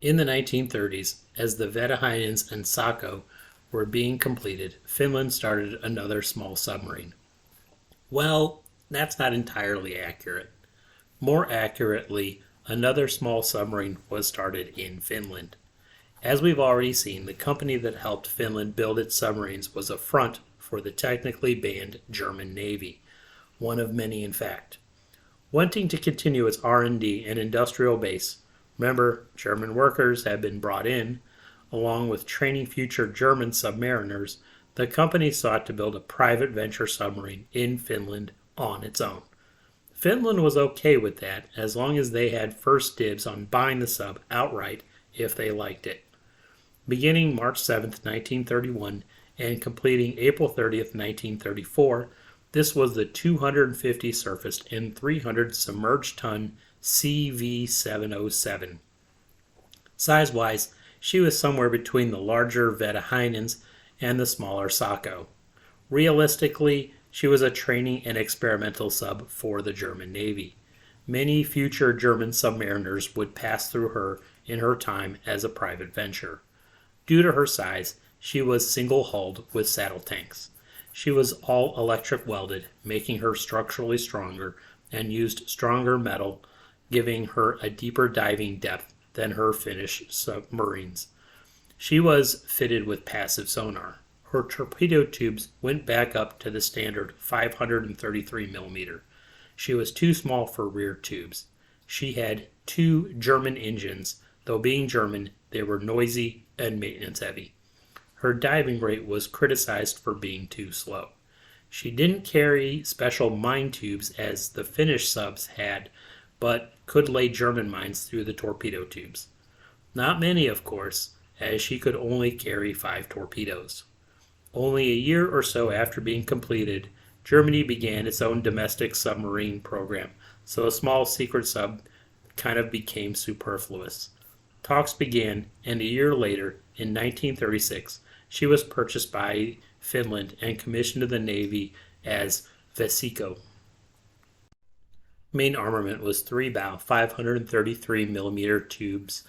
In the 1930s, as the Vesikko and Sako were being completed, Finland started another small submarine. Well, that's not entirely accurate. More accurately, another small submarine was started in Finland. As we've already seen, the company that helped Finland build its submarines was a front for the technically banned German Navy, one of many in fact. Wanting to continue its R&D and industrial base, remember, German workers had been brought in, along with training future German submariners, the company sought to build a private venture submarine in Finland on its own. Finland was okay with that as long as they had first dibs on buying the sub outright if they liked it. Beginning March 7, 1931, and completing April 30, 1934, this was the 250 surfaced and 300 submerged ton CV-707. Size-wise, she was somewhere between the larger Vesikko and the smaller Sako. Realistically, she was a training and experimental sub for the German Navy. Many future German submariners would pass through her in her time as a private venture. Due to her size, she was single-hulled with saddle tanks. She was all electric welded, making her structurally stronger, and used stronger metal, giving her a deeper diving depth than her Finnish submarines. She was fitted with passive sonar. Her torpedo tubes went back up to the standard 533 millimeter. She was too small for rear tubes. She had two German engines. Though being German, they were noisy and maintenance heavy. Her diving rate was criticized for being too slow. She didn't carry special mine tubes as the Finnish subs had, but could lay German mines through the torpedo tubes. Not many, of course, as she could only carry 5 torpedoes. Only a year or so after being completed, Germany began its own domestic submarine program, so a small secret sub kind of became superfluous. Talks began, and a year later, in 1936, she was purchased by Finland and commissioned to the Navy as Vesikko. Main armament was 3-bow 533 millimeter tubes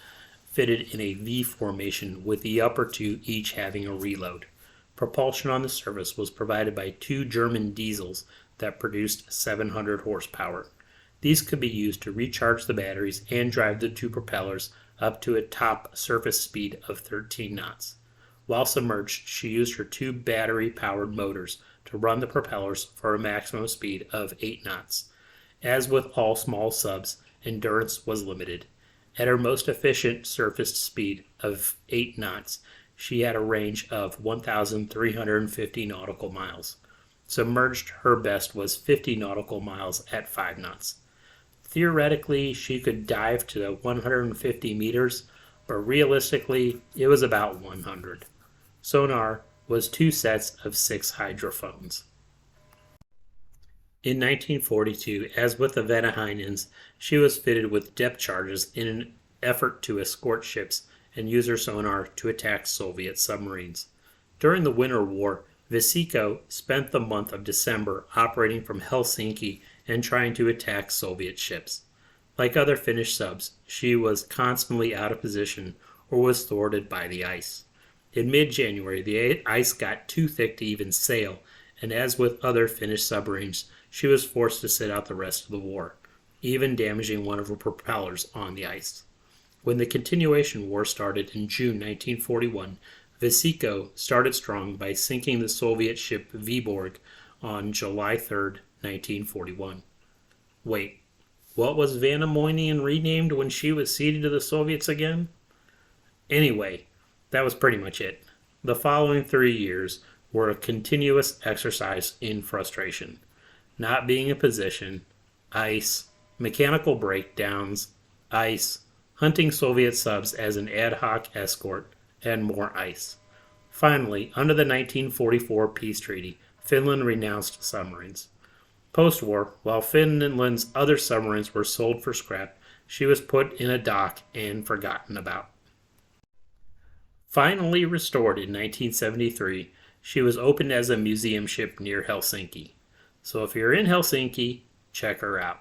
fitted in a V formation with the upper 2 each having a reload. Propulsion on the surface was provided by 2 German diesels that produced 700 horsepower. These could be used to recharge the batteries and drive the 2 propellers up to a top surface speed of 13 knots. While submerged, she used her 2 battery-powered motors to run the propellers for a maximum speed of 8 knots. As with all small subs, endurance was limited. At her most efficient surface speed of 8 knots, she had a range of 1,350 nautical miles. Submerged, her best was 50 nautical miles at 5 knots. Theoretically, she could dive to 150 meters, but realistically, it was about 100. Sonar was 2 sets of 6 hydrophones. In 1942, as with the Vesikko, she was fitted with depth charges in an effort to escort ships and use her sonar to attack Soviet submarines. During the Winter War, Vesikko spent the month of December operating from Helsinki and trying to attack Soviet ships. Like other Finnish subs, she was constantly out of position or was thwarted by the ice. In mid-January, the ice got too thick to even sail, and as with other Finnish submarines, she was forced to sit out the rest of the war, even damaging one of her propellers on the ice. When the continuation war started in June 1941, Vesikko started strong by sinking the Soviet ship Viborg on July 3, 1941. Wait, what was Vainamoinen renamed when she was ceded to the Soviets again? Anyway, that was pretty much it. The following 3 years were a continuous exercise in frustration. Not being in position, ice, mechanical breakdowns, ice, hunting Soviet subs as an ad hoc escort, and more ice. Finally, under the 1944 peace treaty, Finland renounced submarines. Post-war, while Finland's other submarines were sold for scrap, she was put in a dock and forgotten about. Finally restored in 1973, she was opened as a museum ship near Helsinki. So if you're in Helsinki, check her out.